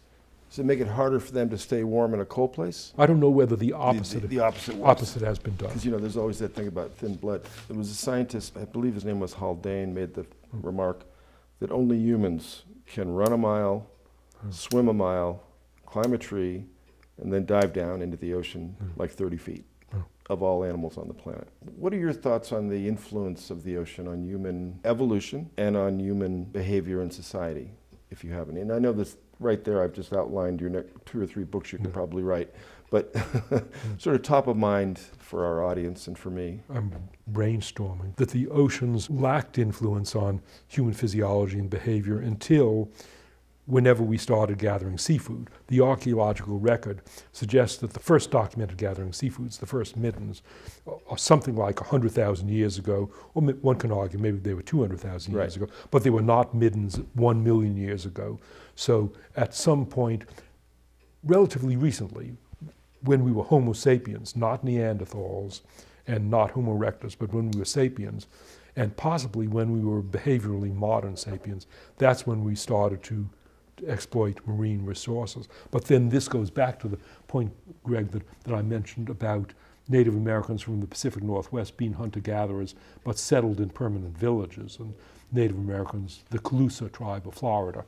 Does it make it harder for them to stay warm in a cold place? I don't know whether the opposite, The opposite has been done. Because, there's always that thing about thin blood. There was a scientist, I believe his name was Haldane, made the remark that only humans can run a mile, swim a mile, climb a tree, and then dive down into the ocean like 30 feet of all animals on the planet. What are your thoughts on the influence of the ocean on human evolution and on human behavior in society, if you have any? And I know this right there, I've just outlined your next 2 or 3 books you can probably write, but sort of top of mind for our audience and for me. I'm brainstorming that the oceans lacked influence on human physiology and behavior until whenever we started gathering seafood. The archaeological record suggests that the first documented gathering seafoods, the first middens, are something like 100,000 years ago, or one can argue maybe they were 200,000 years ago, but they were not middens 1 million years ago. So at some point, relatively recently, when we were Homo sapiens, not Neanderthals and not Homo erectus, but when we were sapiens, and possibly when we were behaviorally modern sapiens, that's when we started to exploit marine resources. But then this goes back to the point, Greg, that I mentioned about Native Americans from the Pacific Northwest being hunter-gatherers, but settled in permanent villages, and Native Americans, the Calusa tribe of Florida.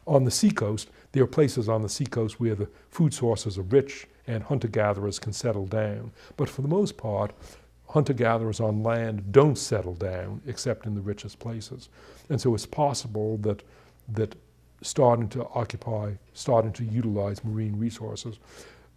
On the seacoast, there are places on the seacoast where the food sources are rich and hunter-gatherers can settle down. But for the most part, hunter-gatherers on land don't settle down except in the richest places. And so it's possible that starting to utilize marine resources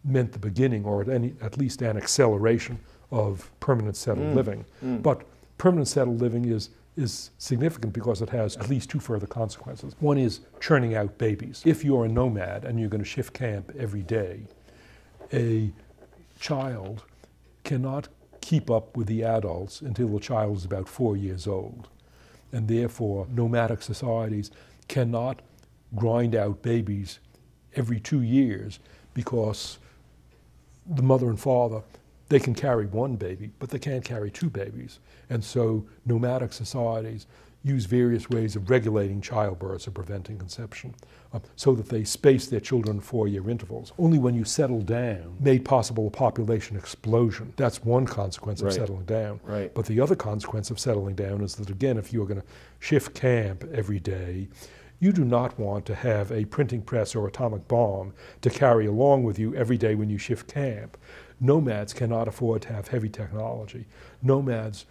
meant the beginning, or at least an acceleration of permanent settled living. But permanent settled living is significant because it has at least 2 further consequences. One is churning out babies. If you're a nomad and you're going to shift camp every day, a child cannot keep up with the adults until the child is about 4 years old. And therefore, nomadic societies cannot grind out babies every 2 years because the mother and father, they can carry 1 baby, but they can't carry 2 babies. And so nomadic societies use various ways of regulating childbirths or preventing conception so that they space their children in 4-year intervals. Only when you settle down made possible a population explosion. That's one consequence of settling down. But the other consequence of settling down is that, again, if you're going to shift camp every day, you do not want to have a printing press or atomic bomb to carry along with you every day when you shift camp. Nomads cannot afford to have heavy technology. Nomads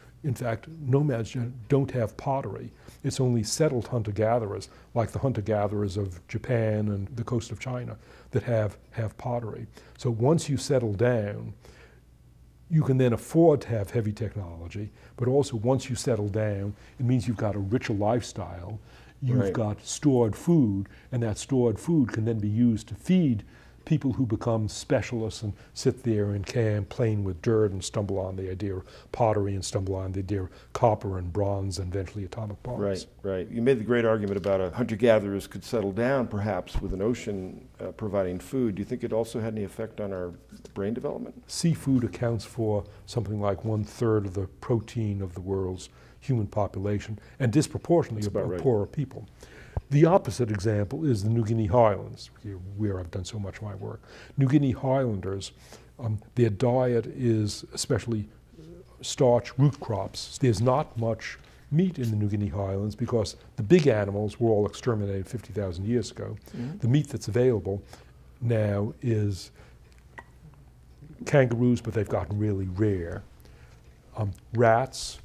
don't have pottery. It's only settled hunter-gatherers, like the hunter-gatherers of Japan and the coast of China, that have pottery. So once you settle down, you can then afford to have heavy technology, but also once you settle down, it means you've got a richer lifestyle. You've got stored food, and that stored food can then be used to feed people who become specialists and sit there in camp playing with dirt and stumble on the idea of pottery and stumble on the idea of copper and bronze and eventually atomic bombs. Right. You made the great argument about hunter-gatherers could settle down perhaps with an ocean providing food. Do you think it also had any effect on our brain development? Seafood accounts for something like 1/3 of the protein of the world's human population, and disproportionately of poorer people. The opposite example is the New Guinea Highlands, where I've done so much of my work. New Guinea Highlanders, their diet is especially starch root crops. There's not much meat in the New Guinea Highlands because the big animals were all exterminated 50,000 years ago. The meat that's available now is kangaroos, but they've gotten really rare. Rats,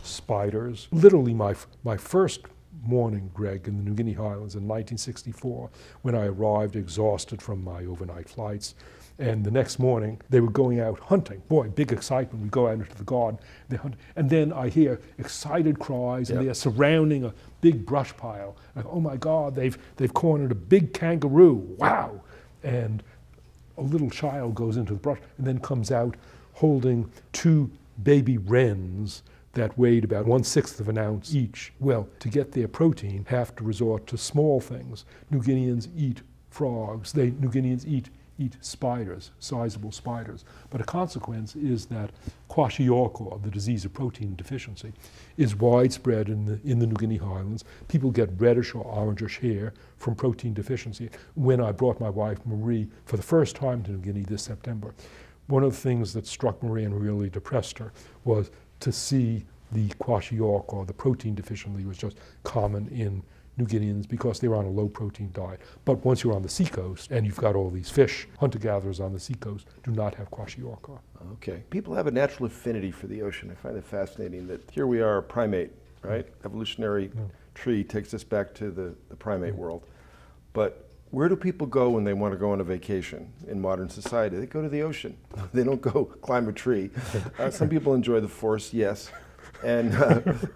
spiders. Literally my first morning, Greg, in the New Guinea Highlands in 1964, when I arrived exhausted from my overnight flights, and the next morning they were going out hunting. Boy, big excitement. We go out into the garden, they hunt, and then I hear excited cries, and they're surrounding a big brush pile. Like, oh my God, they've cornered a big kangaroo. Wow! And a little child goes into the brush and then comes out holding 2 baby wrens that weighed about 1/6 of an ounce each. Well, to get their protein, have to resort to small things. New Guineans eat frogs. New Guineans eat eat spiders, sizable spiders. But a consequence is that kwashiorkor, the disease of protein deficiency, is widespread in the New Guinea highlands. People get reddish or orangish hair from protein deficiency. When I brought my wife Marie for the first time to New Guinea this September, one of the things that struck Marie and really depressed her was to see the kwashiorkor, the protein deficiency, was just common in New Guineans because they were on a low protein diet. But once you're on the seacoast and you've got all these fish, hunter-gatherers on the seacoast do not have kwashiorkor. Okay. People have a natural affinity for the ocean. I find it fascinating that here we are, a primate, right? Evolutionary tree takes us back to the primate world. But where do people go when they want to go on a vacation in modern society? They go to the ocean. They don't go climb a tree. Some people enjoy the forest, yes. And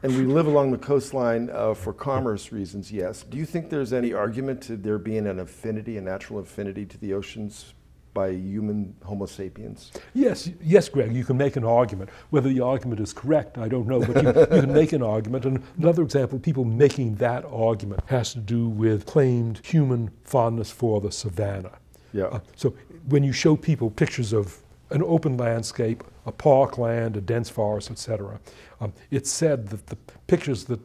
we live along the coastline for commerce reasons, yes. Do you think there's any argument to there being an affinity, a natural affinity to the oceans by human Homo sapiens? Yes, Greg, you can make an argument. Whether the argument is correct, I don't know, but you can make an argument. And another example, people making that argument has to do with claimed human fondness for the savannah. Yeah. So when you show people pictures of an open landscape, a parkland, a dense forest, etc., it's said that the pictures that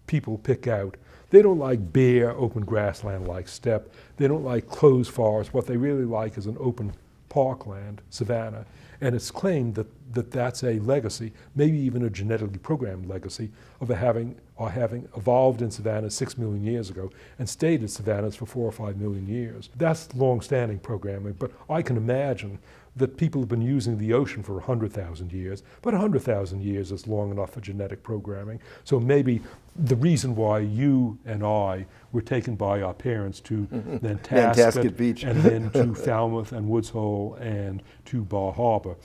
people pick out, they don't like bare open grassland like steppe. They don't like closed forest. What they really like is an open parkland, savanna. And it's claimed that that's a legacy, maybe even a genetically programmed legacy, of having evolved in savannas 6 million years ago and stayed in savannas for 4 or 5 million years. That's long-standing programming, but I can imagine that people have been using the ocean for 100,000 years, but 100,000 years is long enough for genetic programming. So maybe the reason why you and I were taken by our parents to Nantasket Beach and then to Falmouth and Woods Hole and to Bar Harbor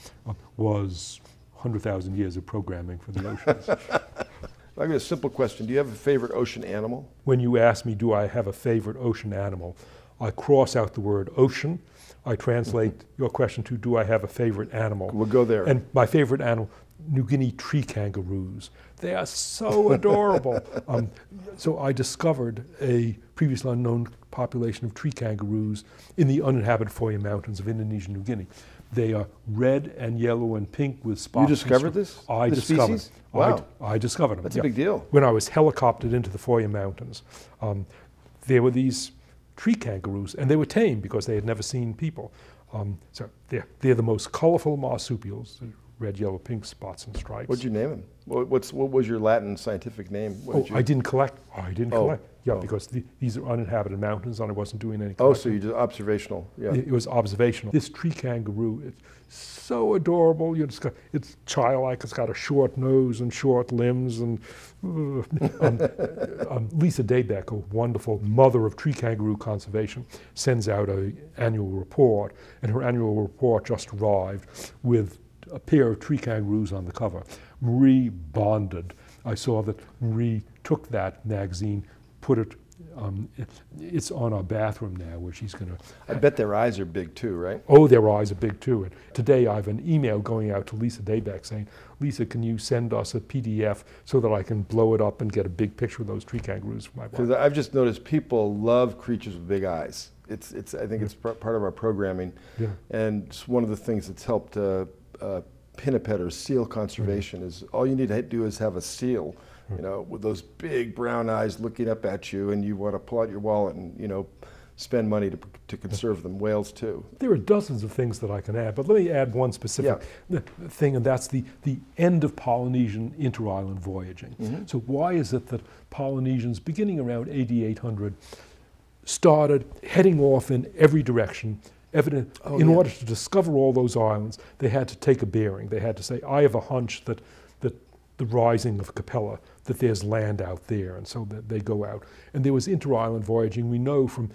was 100,000 years of programming for the oceans. I got a simple question. Do you have a favorite ocean animal? When you ask me, do I have a favorite ocean animal, I cross out the word ocean. I translate your question to, do I have a favorite animal? We'll go there. And my favorite animal, New Guinea tree kangaroos. They are so adorable. So I discovered a previously unknown population of tree kangaroos in the uninhabited Foya Mountains of Indonesia, New Guinea. They are red and yellow and pink with spots. You discovered this? I discovered. Species? Wow. I discovered them. That's a big deal. When I was helicoptered into the Foya Mountains, there were these tree kangaroos, and they were tame because they had never seen people. So they're the most colorful marsupials, red, yellow, pink spots and stripes. What'd you name them? What was your Latin scientific name? I didn't collect. Yeah, because these are uninhabited mountains, and I wasn't doing any collecting. Oh, so you did observational. Yeah. It was observational. This tree kangaroo, it's so adorable. It's childlike. It's got a short nose and short limbs. And Lisa Daybeck, a wonderful mother of tree kangaroo conservation, sends out an annual report, and her annual report just arrived with a pair of tree kangaroos on the cover. Marie bonded. I saw that Marie took that magazine, put it, it's on our bathroom now where she's going to... I bet their eyes are big too, right? Oh, their eyes are big too. And today I have an email going out to Lisa Daybeck saying, Lisa, can you send us a PDF so that I can blow it up and get a big picture of those tree kangaroos for my wife? Because I've just noticed people love creatures with big eyes. I think it's part of our programming. Yeah. And it's one of the things that's helped pinniped or seal conservation is all you need to do is have a seal, you know, with those big brown eyes looking up at you, and you want to pull out your wallet and, you know, spend money to conserve them. Whales too. There are dozens of things that I can add, but let me add one specific thing, and that's the end of Polynesian inter-island voyaging. Mm-hmm. So why is it that Polynesians, beginning around AD 800, started heading off in every direction? In order to discover all those islands, they had to take a bearing. They had to say, I have a hunch that the rising of Capella, that there's land out there, and so they go out. And there was inter-island voyaging, we know, from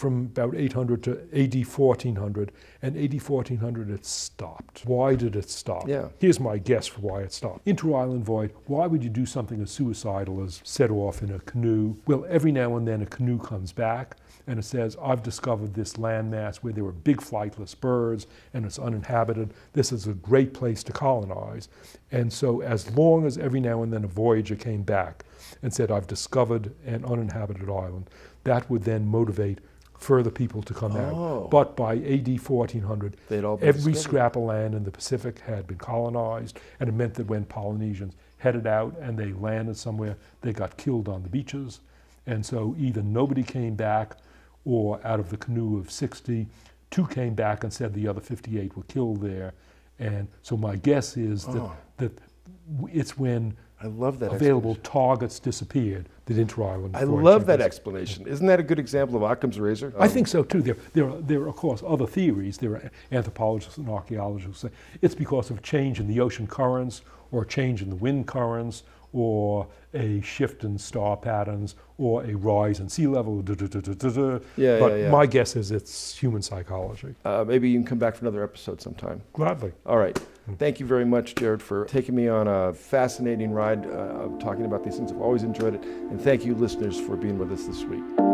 about 800 to AD 1400, and AD 1400 it stopped. Why did it stop? Yeah. Here's my guess for why it stopped. Inter-island voyage, why would you do something as suicidal as set off in a canoe? Well, every now and then a canoe comes back, and it says, I've discovered this landmass where there were big flightless birds and it's uninhabited. This is a great place to colonize. And so as long as every now and then a voyager came back and said, I've discovered an uninhabited island, that would then motivate further people to come Oh. out. But by AD 1400, They'd all been every discovered. scrap of land in the Pacific had been colonized, and it meant that when Polynesians headed out and they landed somewhere, they got killed on the beaches. And so either nobody came back, or out of the canoe of 60, 2 came back and said the other 58 were killed there. And so my guess is that it's when I love that available explanation. targets disappeared that inter-island I foreign love that shipping. explanation. Isn't that a good example of Occam's razor? I think so too. There are of course other theories. There are anthropologists and archaeologists who say it's because of change in the ocean currents, or a change in the wind currents, or a shift in star patterns, or a rise in sea level. But my guess is it's human psychology. Maybe you can come back for another episode sometime. Gladly. All right. Thank you very much, Jared, for taking me on a fascinating ride of talking about these things. I've always enjoyed it. And thank you, listeners, for being with us this week.